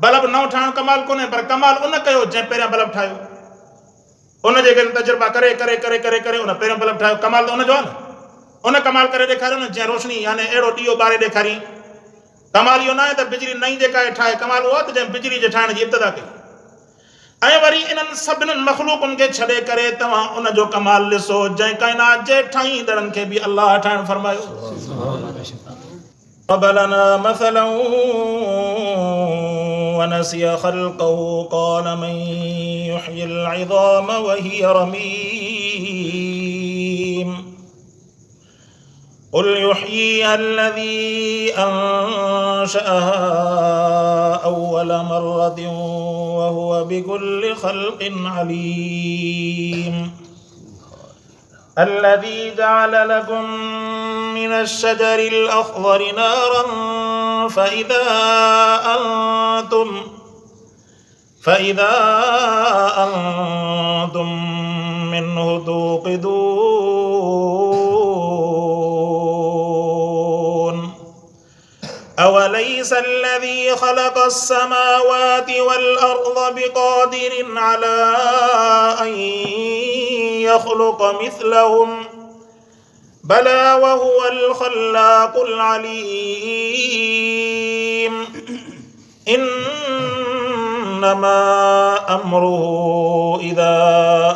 Bulb नओं ठाहिण कमाल कोन्हे, पर कमाल उन कयो जंहिं पहिरियां बल्ब ठाहियो। उन जे तजुर्बा करे करे करे करे करे उन पहिरियों बल्ब ठाहियो। कमाल त उनजो आहे न। उन कमाल करे ॾेखारियो न जंहिं रोशनी यानी अहिड़ो ॾीओ ॿारे ॾेखारी। कमाल इहो न आहे त बिजली नई जेका आहे ठाहे, कमाल उहो आहे त जंहिं बिजली जे ठाहिण जी इब्तिदा कई। ऐं वरी इन्हनि सभिनी मख़लूक़नि खे छॾे करे तव्हां उनजो कमाल ॾिसो जंहिं काइनात जे ठाहींदड़नि खे बि अलाह ठाहिण फरमायो। ربنا مثلا ونسي خلقه قال من يحيي العظام وهي رميم قل يحييها الذي أنشأها أول مرة وهو بكل خلق عليم الذي جعل لكم من الشجر الأخضر نارا فإذا أنتم منه توقدون أوليس الذي خلق السماوات والأرض بقادر على أن يخلق مثلهم بلى وهو الخلاق العليم إنما أمره إذا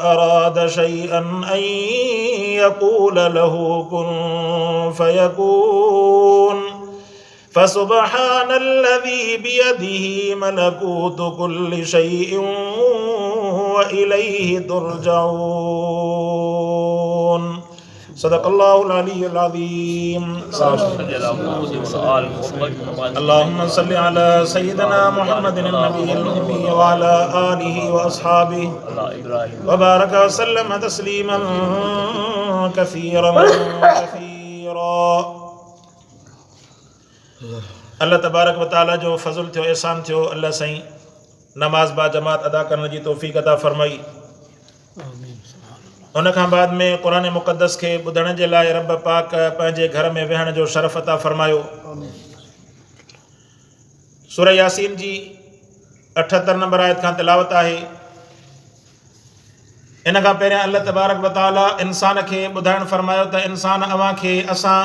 أراد شيئا أن يقول له كن فيكون فسبحان الذي بيده ملكوت كل شيء وإليه ترجعون صدق الله العلي العظيم اللهم صل على سيدنا محمد النبي الأمي وعلى آله وأصحابه وبارك وسلم تسليما كثيرا كثيرا अल्लाह तबारक व तआला जो फज़ल थियो, एहसान थियो। अल्लाह साईं नमाज बा जमात अदा करण जी तौफ़ीक़ अता फरमाई। उन खां बाद में क़ुरान मुक़द्दस खे ॿुधण जे लाइ रब पाक पंहिंजे घर में वेहण जो शरफ़ अता फरमायो। सूरह यासीन जी 78 नंबर आयत खां तिलावत आहे। इन खां पहिरियां अल्लाह तबारक व तआला इंसान खे ॿुधाइण फरमायो त इंसान अव्हां खे असां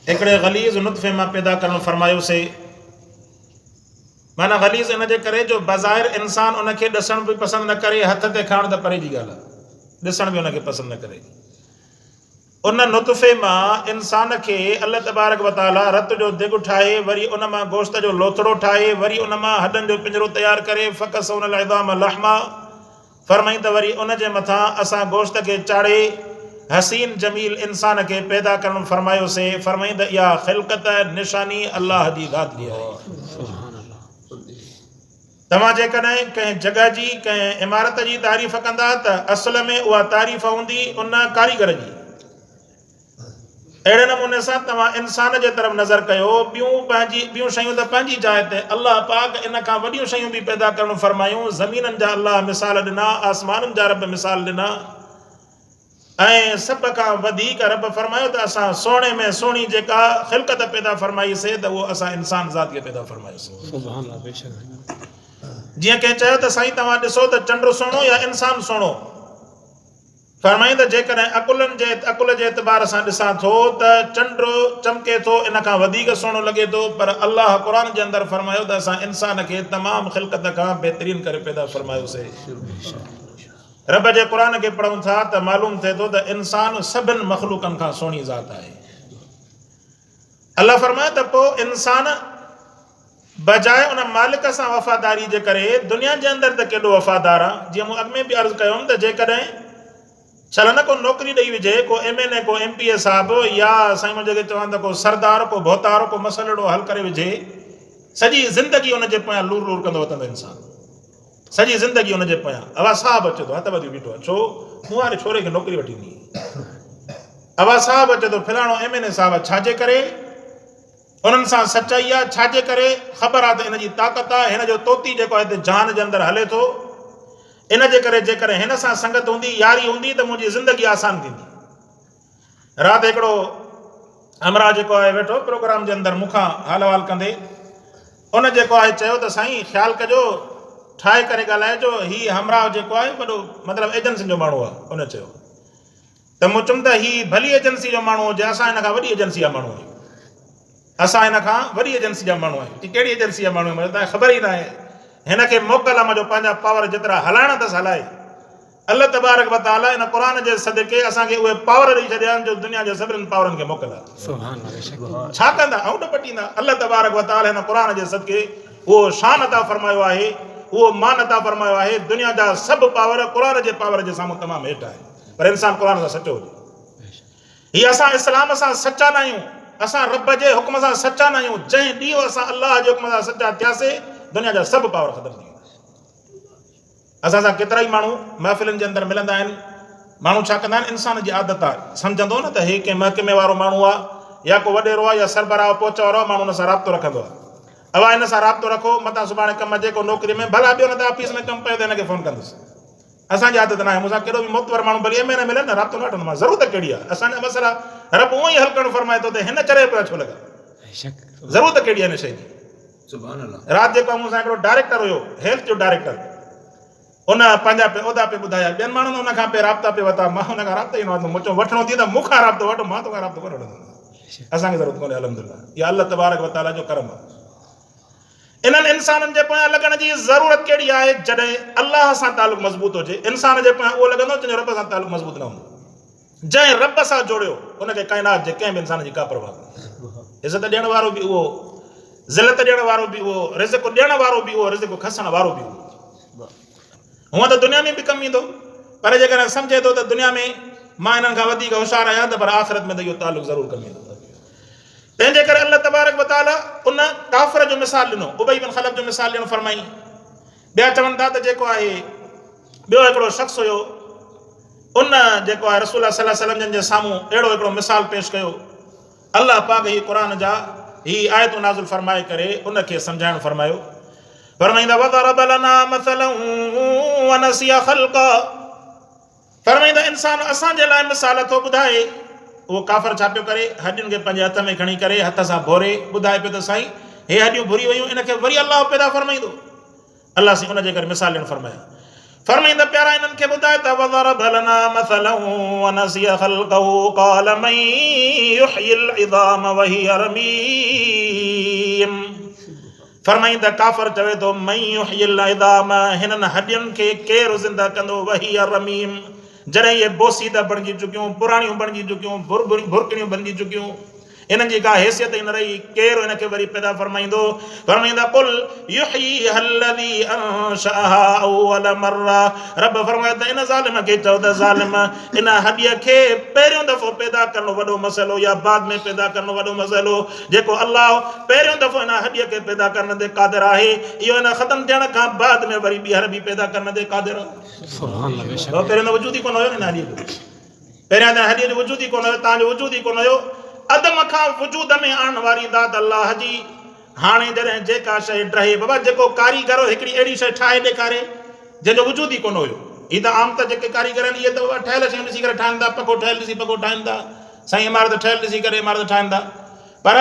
हिकिड़े ग़लीज़ नुत्फ़े मां पैदा करणु फरमायोसीं। माना ग़लीज़ इन जे करे जो बज़ाहिर इंसान उनखे ॾिसण बि पसंदि न करे, हथ ते खणण त परे जी ॻाल्हि आहे, ॾिसण बि उनखे पसंदि न करे। उन नुत्फ़े मां इंसान खे अल्लाह तबारक व तआला रत जो दिॻ ठाहे, वरी उन मां गोश्त जो लोथड़ो ठाहे, वरी उन मां हॾनि जो पिंजरो तयारु करे, फ़कसौनल इज़ाम लहमा फरमाई त वरी उन जे मथां असां गोश्त खे चाढ़े हसीन जमील इंसान खे पैदा करणु फरमायोसीं। फरमाई त इहा ख़िलक़त निशानी अल्लाह जी ज़ात जी आहे। तव्हां जेकॾहिं कंहिं जॻह जी कंहिं इमारत जी तारीफ़ कंदा त असल में उहा तारीफ़ हूंदी उन कारीगर जी। अहिड़े नमूने सां तव्हां इंसान जे तरफ़ नज़र कयो, ॿियूं शयूं त पंहिंजी जाइ ते, अल्लाह पाक इन खां वॾियूं शयूं बि पैदा करणु फरमायूं। ज़मीननि जा अल्लाह मिसाल ॾिना, आसमाननि जा रब मिसाल ॾिना, ऐं सभ खां वधीक रब फरमायो त असां सोणे में सुहिणी जेका ख़िलक़त पैदा फरमाईसीं त उहो असां इंसान ज़ात खे पैदा फरमायोसीं। जीअं कंहिं चयो त साईं तव्हां ॾिसो त चंड सुहिणो या इंसान सुहिणो, फरमाई त जेकॾहिं अकुल जे एतबार सां ॾिसां थो त चंड चमके थो, इन खां वधीक सुहिणो लॻे थो, पर अल्लाह क़ुर जे अंदरि फरमायो त असां इंसान खे तमामु ख़िलक़त खां बहितरीन करे पैदा फरमायोसीं। रब जे क़ुर खे पढ़ूं था त मालूम थिए थो त इंसान सभिनि मख़लूक़नि खां सुहिणी ज़ात आहे। अल्लाह फरमाए त पोइ इंसान बजाए उन मालिक सां वफ़ादारी जे करे दुनिया जे अंदरि त केॾो वफ़ादार आहे। जीअं मूं अॻु में बि अर्ज़ु कयुमि त जेकॾहिं छल न को नौकिरी ॾेई विझे, को MNA को MPA साहिबु, या साईं मुंहिंजे चवनि त को सरदार को भोतार को मसइलो हल करे विझे, सॼी ज़िंदगी हुनजे पोयां लूर लूर कंदो वठंदो इंसान, सॼी ज़िंदगी हुनजे पोयां। आवाज़ साहब अचे थो, हथ ॿधी बीठो आहे, छो मूं वारे छोरे खे नौकिरी वठी ॾिनी। आवाज़ साहब अचे थो, फलाणो MNA साहिबु, छाजे करे? उन्हनि सां सचाई आहे, छाजे करे? ख़बर आहे त इन जी ताक़त आहे, हिन जो तोती जेको आहे हिते जान जे अंदरि हले थो, इन जे करे जेकॾहिं हिन सां संगत हूंदी, यारी हूंदी त मुंहिंजी ज़िंदगी आसान थींदी। राति हिकिड़ो हमरा जेको आहे वेठो प्रोग्राम जे अंदरि मूंखां हाल वाल कंदे, उन जेको आहे चयो त साईं ख़्यालु कजो ठाहे करे ॻाल्हाइजो हीउ हमराह जेको आहे वॾो मतिलबु एजेंसी जो माण्हू आहे। उन चयो त मूं चयुमि त हीउ भली एजेंसी जो माण्हू हुजे, असां हिन खां वॾी एजेंसी जा माण्हू आहियूं, असां हिन खां वॾी एजेंसी जा माण्हू आहियूं। की कहिड़ी एजेंसी जा माण्हू आहियूं, तव्हांखे ख़बर ई न आहे। हिन खे मोकल आहे मुंहिंजो पंहिंजा पावर जेतिरा हलाइणा अथसि हलाए। अल्लाह तबारक व तआला इन क़ुर जे सदके असांखे उहे पावर ॾेई छॾिया आहिनि जो दुनिया जे सभिनीनि पावरनि खे मोकल आहे। छा कंदा ऐं न पटींदा। अल्लाह तबारक व तआला हिन क़ुर जे सदके उहो शान अता फरमायो आहे, उहो मान अता फरमायो आहे। दुनिया जा सभु पावर क़ुर जे पावर जे साम्हूं तमामु हेठि आहे, पर इंसान क़ुर सां सचो हुजे। हीअ असां इस्लाम सां सचा न आहियूं, असां रब जे हुक्म सां सचा न आहियूं। जंहिं ॾींहुं असां अल्लाह जे हुक्म सां सचा थियासीं दुनिया जा सभु पावर ख़तमु थी वेंदा। असां सां केतिरा ई माण्हू महफ़िलनि जे अंदरि मिलंदा आहिनि, माण्हू छा कंदा आहिनि, इंसान जी आदत आहे, सम्झंदो न त हे कंहिं महकमे वारो माण्हू आहे या को वॾेरो आहे या सरबराह पोच वारो आहे, माण्हू हुन सां राब्तो रखंदो आहे। अवा हिन सां राब्तो रखो, मथां सुभाणे कमु अचे को नौकिरी में, भला ॿियो न त ऑफिस में कमु पियो त हिनखे फ़ोन कंदुसि। असांजी आदत न आहे। मूंसां कहिड़ो बि मोतबर माण्हू भली एम मिले न राब्तो न वठंदोमांसि, ज़रूरत कहिड़ी आहे। असांजा मसइला रब उहो ई हल करणु फरमाए थो त हिन चरे पिया छो लॻा, ज़रूरत कहिड़ी आहे हिन शइ जी। राति जेको मूंसां हिकिड़ो डायरेक्टर हुयो, हेल्थ जो डायरेक्टर, उन पंहिंजा उहिदा पे ॿुधाया, ॿियनि माण्हुनि उन खां पे राब्ता पे वरिता, मां हुन खां राब्तो ई न वरितो। मूं चयो वठिणो थी त मूंखां राब्तो वठो, मां तोखां राब्तो कोन वठंदुमि। असांखे ज़रूरत कोन्हे, अल्हम्दुलिल्लाह इहा अल्लाह तबारक व तआला जो करम आहे। इन्हनि इंसाननि जे पोयां लॻण जी ज़रूरत कहिड़ी आहे, जॾहिं अल्लाह सां तालुक़ु मज़बूत हुजे। इंसान जे पोयां उहो लॻंदो जंहिंजो रब सां तालुक़ु मज़बूत न हूंदो। जंहिं रब सां जोड़ियो उनखे काइनात जे कंहिं बि इंसान जी का परवाह कोन्हे। इज़त ॾियण वारो बि उहो, ज़िलत ॾियण वारो बि उहो, रिज़्क़ ॾियण वारो बि उहो, रिज़्क़ खसण वारो बि उहो। हूअं त दुनिया में बि कमु ईंदो, पर जेकॾहिं सम्झे थो त दुनिया में मां हिननि खां वधीक होशियारु आहियां, त पर आख़िरत में त इहो तालुक़ु ज़रूरु कमु ईंदो। तंहिंजे करे अल्लाह तबारक व तआला उन काफ़िर जो मिसाल ॾिनो, उबई बिन ख़लफ जो मिसाल ॾियणु फरमाई। ॿिया चवनि था त जेको आहे ॿियो हिकिड़ो शख़्स हुयो, उन जेको आहे रसूल सल्लल्लाहु अलैहि वसल्लम जन जे साम्हूं अहिड़ो हिकिड़ो मिसाल पेश कयो। अल्लाह पाक ही क़ुर जा ही आयतूं नाज़िल फरमाए करे उनखे सम्झाइणु फरमायो। फरमाईंदा वज़रब लना मसलन वनसिया ख़ल्क़ा, फरमाईंदा इंसान असांजे लाइ मिसाल थो ॿुधाए। उहो काफ़िर छा पियो करे, हॾियुनि खे पंहिंजे हथ में खणी करे हथ सां भोरे ॿुधाए पियो त साईं हे हॾियूं भुरी वियूं, इनखे वरी अल्लाह पैदा फरमाईंदो। अल्लाह साईं उनजे करे मिसाल ॾियणु फरमाया। फरमाईंदा प्यारा इन्हनि खे ॿुधाए त वज़रब लना मसलन वनसिया ख़ल्क़हु क़ाल मन युहयिल इज़ाम वहिय रमीम। फरमाईंदा काफ़िर चवे थो मन युहयिल इज़ाम, हिननि हॾियुनि खे केरु ज़िंदा कंदो, वहिय रमीम, जॾहिं इहे बोसीदा बणिजी चुकियूं, पुराणियूं बणिजी चुकियूं, भुरकड़ियूं बणिजी चुकियूं, इन्हनि जी का हैसियत ई न रही, केरु हिनखे वरी पैदा फरमाईंदो। फरमाईंदा कुल युहयीहा अल्लज़ी अंशअहा अव्वल मर्रा, रब फरमाए त इन ज़ालिम खे चओ त ज़ालिम इन हॾीअ खे पहिरियों दफ़ो पैदा करणु वॾो मसइलो या बाद में पैदा करणु वॾो मसइलो। जेको अल्लाह पहिरियों दफ़ो इन हॾीअ खे पैदा करण ते क़ादिर आहे, इहो इन ख़तमु थियण खां बाद में वरी ॿीहर बि पैदा करण ते क़ादिर आहे। पहिरियों त वजूद ई कोन हुयो न हॾीअ जो, पहिरियां त हॾीअ जो वजूद ई कोन हुयो, तव्हांजो वजूद ई कोन हुयो। अदम खां वजूद में आणण वारी दात अल्लाह जी। हाणे जॾहिं जेका शइ ड्रहे, बाबा जेको कारीगर हिकिड़ी अहिड़ी शइ ठाहे ॾेखारे जंहिंजो वजूद ई कोन हुयो। हीअ त आम त जेके कारीगर आहिनि इहे त बाबा ठहियल शयूं ॾिसी करे ठाहिनि था, पको ठहियल ॾिसी पको ठाहिनि था, साईं इमारत ठहियल ॾिसी करे इमारत ठाहिनि था। पर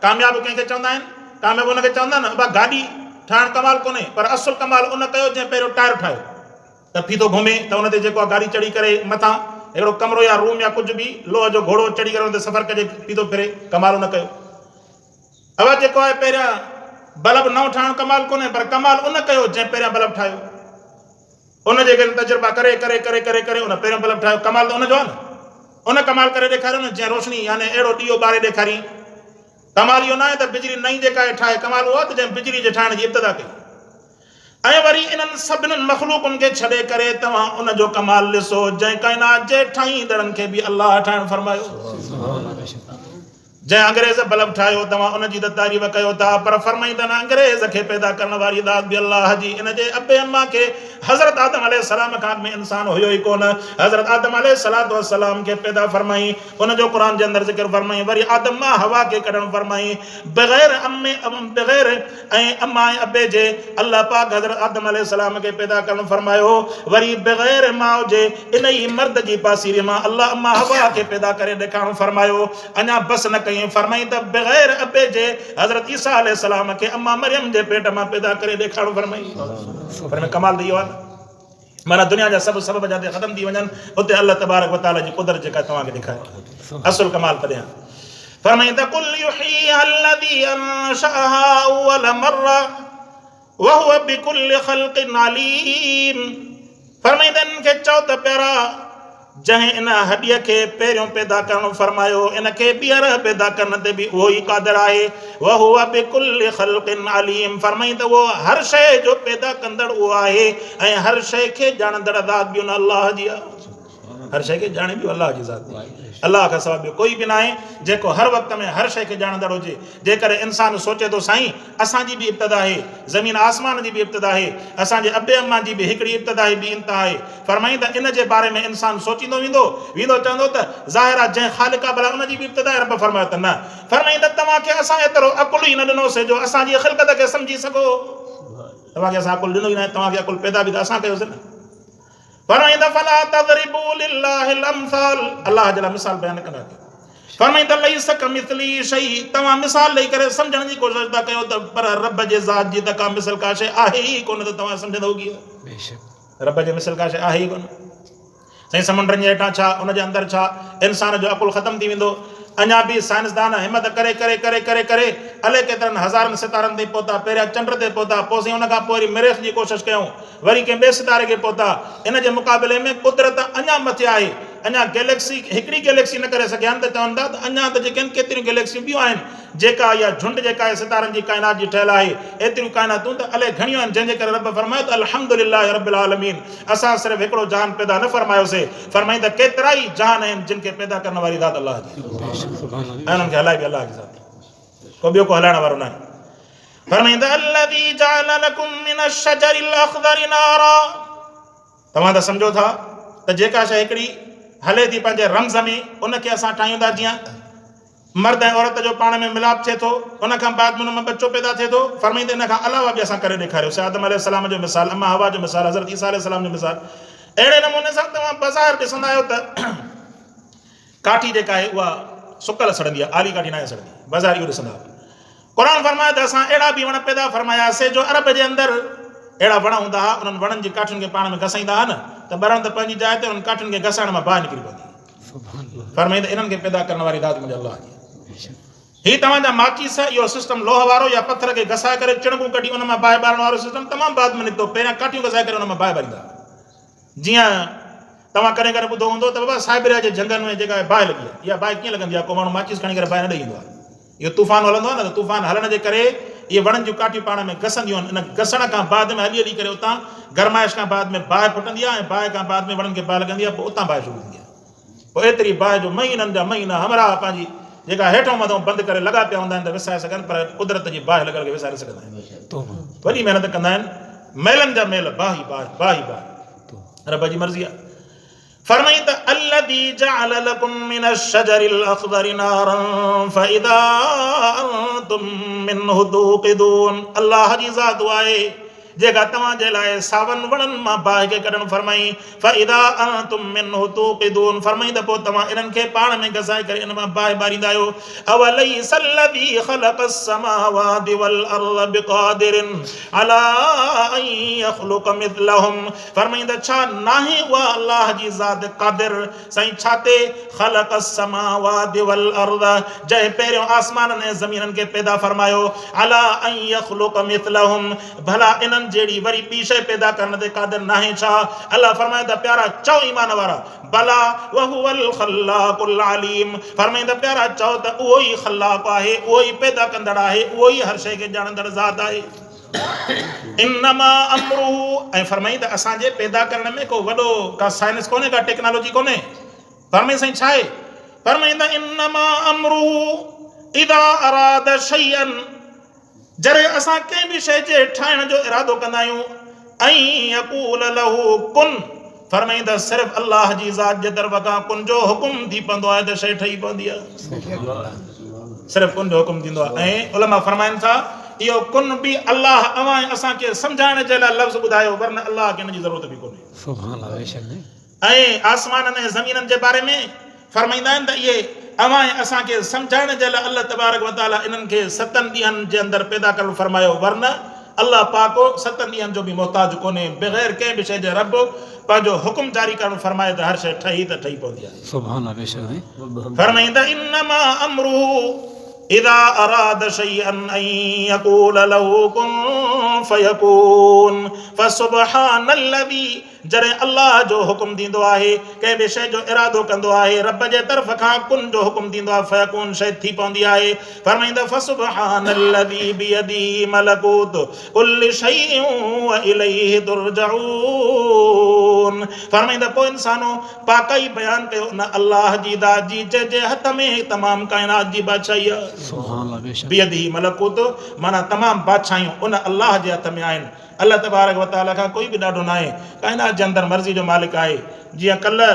कामयाबु कंहिंखे चवंदा आहिनि, कामयाबु उनखे चवंदा आहिनि बाबा गाॾी ठाहिणु कमाल कोन्हे, पर असुलु कमाल उन कयो जंहिं पहिरियों टायर ठाहियो, त फीथो घुमे त उन ते जेको आहे गाॾी चढ़ी करे मथां हिकिड़ो कमरो या रूम या कुझु बि लोह जो घोड़ो चढ़ी करे हुन ते सफ़र कजे, फीथो फिरे, कमाल न कयो। अब जेको आहे पहिरियां बल्ब नओं ठाहिणु कमाल कोन्हे, पर कमाल उन कयो जंहिं पहिरियां बल्ब ठाहियो। उन जे तजुर्बा करे करे करे करे करे उन पहिरियों बल्ब ठाहियो, कमाल त उनजो आहे न। उन कमाल करे ॾेखारियो न जंहिं रोशनी यानी अहिड़ो ॾीओ ॿारे ॾेखारी। कमाल इहो न आहे त बिजली नई जेका आहे ठाहे, कमाल उहो आहे त जंहिं बिजली जे ठाहिण जी इब्तिदा कई। ऐं वरी इन्हनि सभिनीनि मख़लूक़नि खे छॾे करे तव्हां उनजो कमाल ॾिसो जंहिं काइनात जे ठाहींदड़नि खे बि अल्लाह ठाहिणु फरमायो। जंहिं अंग्रेज़ बल्ब ठाहियो तव्हां उनजी त तारीफ़ कयो था, पर फरमाईंदा न अंग्रेज़ खे पैदा करण वारी दात बि अल्लाह जी। इन जे अबे अम्मा खे हज़रत आदम अलैहिस्सलाम खां में इंसान हुयो ई कोन, हज़रत आदम अलैहिस्सलाम खे पैदा फरमाई, उनजो क़ुरान जे अंदरि ज़िक्र फरमाई। वरी आदम मां हवा खे कढणु फरमाई बग़ैर बग़ैर ऐं अम्मा ऐं अबे जे। अल्लाह पाक हज़रत आदम अलैहिस्सलाम खे पैदा करणु फरमायो, वरी बग़ैर माउ जे इन ई मर्द जी पासीरी मां अल्लाह अम्मा हवा खे पैदा करे ॾेखारणु फरमायो। अञा बसि न कई कई फरमाई त बगैर अबे जे हज़रत ईसा अलैहिस्सलाम के अम्मा मरियम जे पेट मां पैदा करे ॾेखारो फरमाई। पर में कमाल दी आहे माना दुनिया जा सब सबब जाते ख़त्म थी वञनि उते अल्लाह तबारक व तआला जी कुदरत जेका तव्हांखे ॾेखारे असुल कमाल पढ़िया फरमाई त कुल युहय्यिहा अल्लज़ी अंशअहा अव्वल मर्रा व हुवा बिकुल्लि ख़ल्क़िन अलीम। फरमाई त इनखे चओ त प्यारा जंहिं इन हॾीअ खे पहिरियों पैदा करणु फरमायो इन खे ॿीहर पैदा करण ते बि उहो ई क़ादिर आहे। व हुवा बिकुल्लि ख़ल्क़िन अलीम। फरमाई त उहो हर शइ जो पैदा कंदड़ उहो आहे ऐं हर शइ खे ॼाणंदड़ ज़ात बि उन अल्लाह जी आहे। हर शइ खे ॼाणे बि अल्लाह जी ज़ात आहे। अल्लाह खां सवाइ ॿियो कोई बि न आहे जेको हर वक़्त में हर शइ खे ॼाणंदड़ हुजे। जेकर इंसान सोचे थो साईं असांजी बि इब्तिदा आहे ज़मीन आसमान जी बि इब्तिदा आहे असांजे अबे अम्मा जी बि हिकिड़ी इब्तिदा आहे ॿी इंतिहा आहे। फरमाई त इन जे बारे में इंसान सोचींदो वेंदो चवंदो त ज़ाहिर आहे जंहिं ख़ालिक़ भला उन जी बि इब्तिदा आहे। रब फरमायो त न फरमाई त तव्हांखे असां एतिरो अकुल ई न ॾिनोसीं जो असांजी ख़िलक़त खे सम्झी सघो। तव्हांखे असां अकुल ॾिनो ई न तव्हांखे अकुल पैदा बि त असां कयोसीं न। फरमाई त फला तज़रिबू लिल्लाहिल अम्साल अल्लाह जे लाइ मिसाल बयान कंदा फरमाई त लैस कमिस्ली शै तव्हां मिसाल ॾेई करे सम्झण जी कोशिशि था कयो त पर रब जे ज़ात जी त का मिसल का शइ आहे ई कोन त तव्हां सम्झंदव कीअं। रब जे मिसल का शइ आहे ई कोन। साईं समुंडनि जे हेठां छा उन जे अंदरि छा इंसान जो अकुल ख़त्म थी वेंदो। अञा बि साइंसदान हिमत करे करे करे करे करे अले केतिरनि हज़ारनि सितारनि ते पहुता पहिरियां चंड ते पहुता पोइ साईं उन खां पोइ वरी मरीख़ जी कोशिशि कयूं वरी कंहिं ॿिए सितारे खे पहुता। इन जे मुक़ाबले में कुदरत अञा मथे आहे। अञा गैलेक्सी हिकिड़ी गैलेक्सी न करे सघिया आहिनि त चवनि था त अञा त जेके आहिनि केतिरियूं गैलेक्सियूं ॿियूं आहिनि जेका इहा झुंड जेका आहे सितारनि जी काइनात जी ठहियलु आहे एतिरियूं काइनातूं त अलाए घणियूं आहिनि जंहिंजे करे रब फरमायो त अल्हम्दुलिल्लाह रब्बिल आलमीन असां सिर्फ़ु हिकिड़ो जहान पैदा न फरमायोसीं। फरमाई त केतिरा ई जहान आहिनि जिन खे पैदा करण वारी ज़ात अल्लाह जी ऐं उन्हनि खे हलाए बि अल्लाह जी ज़ात को ॿियो को हलाइण वारो न आहे। फरमाई त अल्लज़ी जअल लकुम मिनश शजरिल अख़दरि नारा तव्हां त सम्झो था त जेका शइ हिकिड़ी हले थी पंहिंजे रम्ज़ में उनखे असां ठाहियूं था जीअं मर्द ऐं औरत जो पाण में मिलाप थिए थो उन खां बाद में उन में बच्चो पैदा थिए थो। फरमाई त इन खां अलावा बि असां करे ॾेखारियोसीं आदम अलैहिस्सलाम जो मिसाल अम्मा हवा जो मिसाल हज़रत ईसा अलैहिस्सलाम जो मिसाल। अहिड़े नमूने सां तव्हां बाज़ार ॾिसंदा आहियो त काठी जेका आहे उहा सुकल सड़ंदी आहे आली काठी न आहे सड़ंदी बाज़ार इहो ॾिसंदा क़ुर फरमायो त असां अहिड़ा बि वण पैदा फरमायासीं जो अरब जे अंदरि अहिड़ा वण हूंदा हुआ उन्हनि वणनि जी काठियुनि खे पाण में घसाईंदा हुआ न त ॿरण त पंहिंजी जाइ ते उन्हनि काठियुनि खे घसाइण मां बाहि निकिरी पवंदी। फरमाई त इन्हनि खे पैदा करण वारी ज़ात मुंहिंजे अल्लाह जी। हीउ तव्हांजा माचीस इहो सिस्टम लोह वारो या पथर खे घसाए करे चिणगूं कढी उन मां बाहि ॿारण वारो सिस्टम तमामु बाद में निकितो। पहिरियां काठियूं घसाए करे उन मां बाहि ॿारींदा जीअं तव्हां कॾहिं कॾहिं ॿुधो हूंदो त बाबा साइबरिया जे जंगल में जेका बाहि लॻी आहे इहा बाहि कीअं लॻंदी आहे को माण्हू माचीस खणी करे बाहि न ॾेई ईंदो आहे। इहो तूफ़ान हलंदो आहे न त तूफ़ान हलण जे करे इहे वणनि जूं काठियूं पाण में घसंदियूं आहिनि इन घसण खां बाद में हली हली करे उतां गरमाइश खां बाद में बाहि फुटंदी आहे ऐं बाहि खां बाद में वणनि खे बाहि लॻंदी आहे पोइ उतां बाहि शुरू थींदी आहे। पोइ एतिरी बाहि जो महीननि जा महीना हमरा पंहिंजी जेका हेठों मथां बंदि करे लॻा पिया हूंदा आहिनि त विसाए सघनि पर कुदरत जी बाहि लॻल खे विसारे सघंदा आहिनि। वॾी महिनत कंदा आहिनि मेलनि जा मेल बाहि बाहि बाहि बाहि रब जी मर्ज़ी आहे। फरमाई त अल्लज़ी जअल लकुम मिनश शजरिल अख़दरि नारन फइज़ा अंतुम मिन्हु तूक़िदून अल्लाह जी ज़ात आहे जेका तव्हांजे लाइ सावन वणनि मां बाहि खे कढणु फरमाई फइज़ा अंतुम मिन्हु तूक़िदून फरमाई त पोइ तव्हां इन्हनि खे पाण में घसाए करे इन मां बाहि ॿारींदा आहियो। अवलैस अल्लज़ी ख़लक़स समावाति वल अर्ज़ बिक़ादिरिन अला अन यख़्लुक़ मिथलहुम फरमाई त छा नाहे उहा अल्लाह जी ज़ात क़ादिर साईं छा ते ख़लक़स समावाति वल अर्ज़ जंहिं पहिरियों आसमाननि ऐं ज़मीननि खे पैदा फरमायो अला अन यख़्लुक़ मिथलहुम भला इन्हनि जहिड़ी वरी ॿी शइ पैदा करण ते क़ादिर नाहे छा। अल्लाह फरमाए त प्यारा चओ ईमान वारा भला वहुवल ख़ल्लाकुल अलीम फरमाए त प्यारा चओ त उहो ई ख़ल्लाक आहे उहो ई पैदा कंदड़ आहे उहो ई हर शइ खे ॼाणंदड़ ज़ात आहे। इन्नमा अमरुहु ऐं फरमाई त असांजे पैदा करण में को वॾो का साइंस कोन्हे का टेक्नोलॉजी कोन्हे। फरमाई साईं छा आहे फरमाई त इन्नमा अमरुहु इज़ा अराद शैअन जॾहिं असां कंहिं बि शइ जे ठाहिण जो इरादो कंदा आहियूं ऐं यक़ूल लहू कुन फरमाई त सिर्फ़ु अल्लाह जी ज़ात जे तरफ़ खां कुन जो हुकुम थी पवंदो आहे त शइ ठही पवंदी आहे। सिर्फ़ु कुन जो हुकुम थींदो आहे। ऐं उलमा फरमाइनि था इहो कुन बि अल्लाह अवां असांखे सम्झाइण जे लाइ लफ़्ज़ ॿुधायो वरना अल्लाह खे हिन जी ज़रूरत बि कोन्हे। ऐं आसमाननि ऐं ज़मीननि जे बारे में फरमाईंदा आहिनि त इहे अवां असांखे सम्झाइण जे लाइ अल्लाह तबारक व तआला इन्हनि खे 7 ॾींहंनि जे अंदरि पैदा करणु फरमायो, वरना अल्लाह पाक 7 ॾींहंनि जो बि मोहताज कोन्हे। बग़ैर कंहिं बि शइ जे रब पंहिंजो हुकुम जारी करणु फरमाए त हर शइ ठही त ठही पवंदी आहे। सुभान अल्लाह। बेशक फरमाईंदा इन्नमा अमरुहु इदा अराद शैअन अन यक़ूल लहू कुन फयकून। फसुब्हानल्लज़ी, जॾहिं अल्लाह जो हुकुम थींदो आहे, कंहिं बि शइ जो इरादो कंदो आहे, रब जे तरफ़ खां कुन जो हुकुम थींदो आहे, फयकून शइ थी पवंदी आहे। फरमाईंदा फसुब्हानल्लज़ी बियदिही मलकूत कुल्लि शैइन व इलैहि तुरजऊन। फरमाईंदा पोइ इंसानो पाकाई बयान कयो उन अल्लाह जी ज़ात जी जंहिंजे हथ में तमाम काइनात जी बादशाही आहे। सुभान अल्लाह। बेशक बियदिही मलकूत माना तमाम बादशाहियूं उन अल्लाह जे हथ में आहिनि। अल्लाह तबारक व तआला खां कोई बि ॾाढो न आहे, काइनात जे अंदरि मर्ज़ी जो मालिक आहे। जीअं कल्ह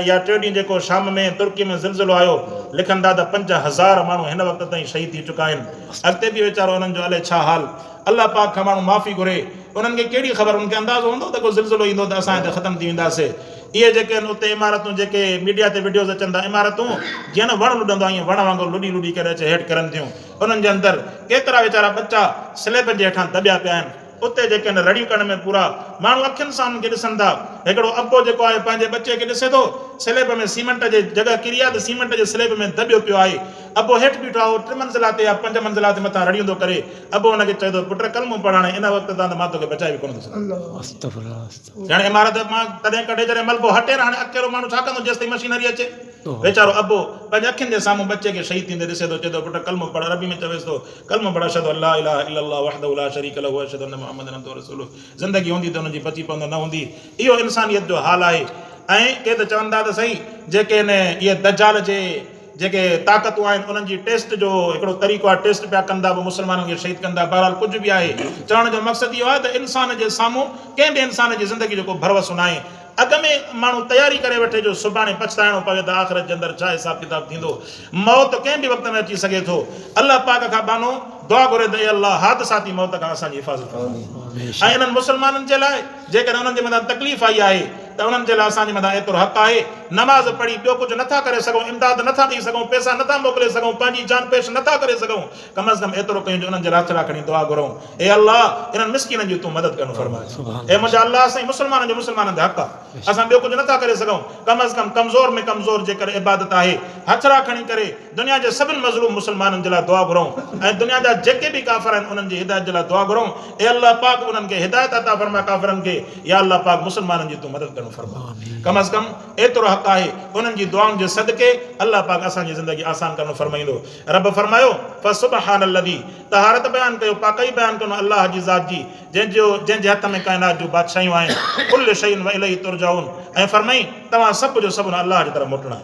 या 3 ॾींहं जेको शाम में तुर्की में ज़िलज़िलो आयो, लिखनि था त 5000 माण्हू हिन वक़्त ताईं शहीद थी चुका आहिनि। अॻिते बि वीचारो उन्हनि जो अलाए छा हाल। अल्लाह पाक खां माण्हू माफ़ी घुरे, उन्हनि खे कहिड़ी ख़बर, उनखे अंदाज़ो हूंदो त को ज़िलज़िलो ईंदो त असां हिते ख़तमु थी वेंदासीं। इहे जेके आहिनि उते इमारतूं, जेके मीडिया ते वीडियोज़ अचनि था, इमारतूं जीअं न वण लुॾंदो आहे, ईअं वण वांगुरु लुॾी लुॾी करे अचे हेठि किरनि थियूं। उन्हनि जे अंदरि केतिरा वीचारा बच्चा स्लेब जे हेठां दॿिया पिया आहिनि। उते जेके आहिनि रड़ियूं करण में पूरा माण्हू अखियुनि सां उन्हनि खे ॾिसनि था। हिकिड़ो अबो जेको आहे पंहिंजे बचे खे ॾिसे थो, स्लेब में सीमेंट जे जॻह किरी आहे त सीमेंट जे स्लेब में दॿियो पियो आहे। अबो हेठि बीठो आहे, 3 मंज़िला ते या 5 मंज़िला ते मथां रड़ियूं थो करे। अबो हुनखे चए थो पुट कलमो पढ़ाणे, इन वक़्त तां त मां तोखे बचाए बि कोन थो सघां। अस्तगफिरुल्लाह। ॼण इमारत मां तॾहिं कढे जॾहिं मलबो हटे न, हाणे अकेलो माण्हू छा कंदो जेसि ताईं मशीनरी अचे। वीचारो अबो पंहिंजे अखियुनि जे साम्हूं बचे खे शहीद थींदे ॾिसे थो, चए थो पुट कलमो पढ़। अरबी में चवेसि थो कलमो पढ़, अशहदु अल्ला इलाहा इल्लल्लाह वहदहु ला शरीक लहु व अशहदु अन्न मुहम्मदन अब्दुहु व रसूलुहु। ज़िंदगी हूंदी त हुनजी बची पवंदो, न हूंदी। इहो इंसानियत जो हाल आहे। ऐं के त चवनि था त सही जेके इहे दज्जाल जे जेके ताक़तूं आहिनि उन्हनि जी टेस्ट जो हिकिड़ो तरीक़ो आहे, टेस्ट पिया कंदा, पोइ मुस्लमाननि खे शहीद कंदा। बहरहाल कुझु बि आहे, चवण जो मक़सदु इहो आहे त इंसान जे साम्हूं कंहिं बि इंसान जी ज़िंदगी जो को भरवसो न आहे। अॻ में माण्हू तयारी करे वठे जो सुभाणे पछताइणो पवे त आख़िरत जे अंदरि छा हिसाब किताब थींदो। मौत कंहिं बि वक़्त में अची सघे थो। अल्लाह पाक खां बानो दुआ घुरे त अल्लाह हादसाती मौत खां असांजी हिफ़ाज़त कयो। ऐं इन्हनि मुस्लमाननि जे लाइ जेकॾहिं उन्हनि जे मथां तकलीफ़ आई आहे त उन्हनि जे लाइ असांजे मथां एतिरो हक़ आहे, नमाज़ पढ़ी ॿियो कुझु नथा करे सघूं, इमदाद नथा ॾेई सघूं, पैसा नथा मोकिले सघूं, पंहिंजी जान पेश नथा करे सघूं, कम अज़ कम एतिरो कयूं जो उन्हनि जे लाइ खणी दुआ घुरूं, ए अल्लाह इन्हनि मिस्किननि जी तूं मदद करणु फरमाए। ए मुंहिंजा अल्लाह, असां मुस्लमाननि जो मुस्लमाननि जो हक़ आहे, असां ॿियो कुझु नथा करे सघूं, कम अज़ कम कमज़ोर में कमज़ोर जेकर इबादत आहे, हथड़ा खणी करे दुनिया जे सभिनी मज़लूम मुस्लमाननि जे लाइ दुआ घुरूं ऐं दुनिया जा जेके बि काफ़िर आहिनि उन्हनि जी हिदायत जे लाइ दुआ घुरूं। ए अल्लाह पाक उन्हनि खे हिदायत अता फरमाए काफ़िरनि खे, या अल्लाह पाक मुस्लमाननि जी तूं मदद करणु फरमाए। कम अज़ कम एतिरो हक़ आहे, उन्हनि जी दुआउनि जे सदके अल्लाह पाक असांजी ज़िंदगी आसान करणु फरमाईंदो। रब फरमायो फसुब्हानल्लज़ी, तहारत बयान कयो, पाकई बयान कयो अल्लाह जी ज़ात जी जंहिंजे हथ में काइनात जूं बादशाहियूं आहिनि। कुल्लि शैइन व इलैहि तुरजाऊन, ऐं फरमाई तव्हां सभु जो सभु अल्लाह जी तरफ़ मोटणा।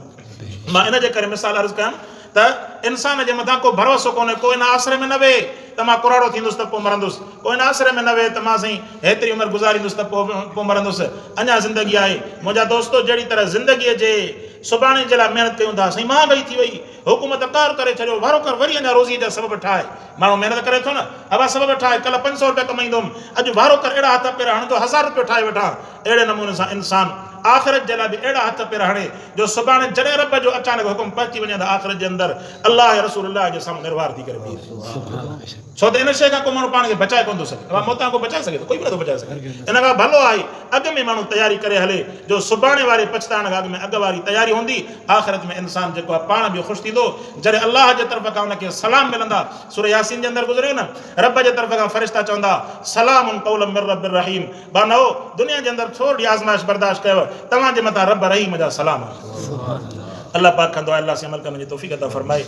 मां इन जे करे मिसाल अर्ज़ु कयां त इंसान जे मथां को भरोसो कोन्हे, को इन आसरे में न वेहे त मां कुराड़ो थींदुसि त पोइ मरंदुसि, को इन आसरे में न वेहे त मां साईं हेतिरी उमिरि गुज़ारींदुसि त पोइ मरंदुसि, अञा ज़िंदगी आहे। मुंहिंजा दोस्तो, जहिड़ी तरह ज़िंदगीअ जे सुभाणे जे लाइ महिनत कयूं था, साईं महांगाई थी वई, हुकूमत कार करे छॾियो, वारो कर वरी अञा रोज़ीअ जा सबब ठाहे। माण्हू महिनत करे थो न, अबा सबब ठाहे, कल्ह 500 रुपया कमाईंदुमि, अॼु वारो कर अहिड़ा हथ पेर हणंदो 1000 रुपयो ठाहे वेठा। अहिड़े नमूने सां इंसान आख़िरत जे लाइ बि अहिड़ा हथ पेर हणे जो सुभाणे जॾहिं रब जो अचानक हुकुम पहुची वञे त आख़िरत जे अंदरि अल्लाह रसूलुल्लाह जे साम्हूं निर्वार थी करे बीहे। छो त इन शइ खां को माण्हू पाण खे बचाए कोन थो सघे, मौतां को बचाए सघे थो, कोई बि नथो बचाए सघे। इन खां भलो आहे अॻु में माण्हू तयारी करे हले जो सुभाणे वारे पछताइण खां अॻु में अॻु वारी तयारी हूंदी। आख़िरत में इंसान जेको आहे पाण बि ख़ुशि थींदो जॾहिं अल्लाह जे तरफ़ खां उनखे सलाम मिलंदा। सूरह यासीन जे अंदरि गुज़रियो न, रब जे तरफ़ खां फ़रिश्ता चवंदा सलामुन क़ौलन मिर रब्बिर रहीम, बानो दुनिया जे अंदरि थोरी आज़माइश बर्दाश्त कयो, तव्हांजे मथां रब रहीम जा सलाम। अल्लाह पाक खां दुआ अल्लाह से अमल करण जी तौफ़ीक़ अता फरमाए।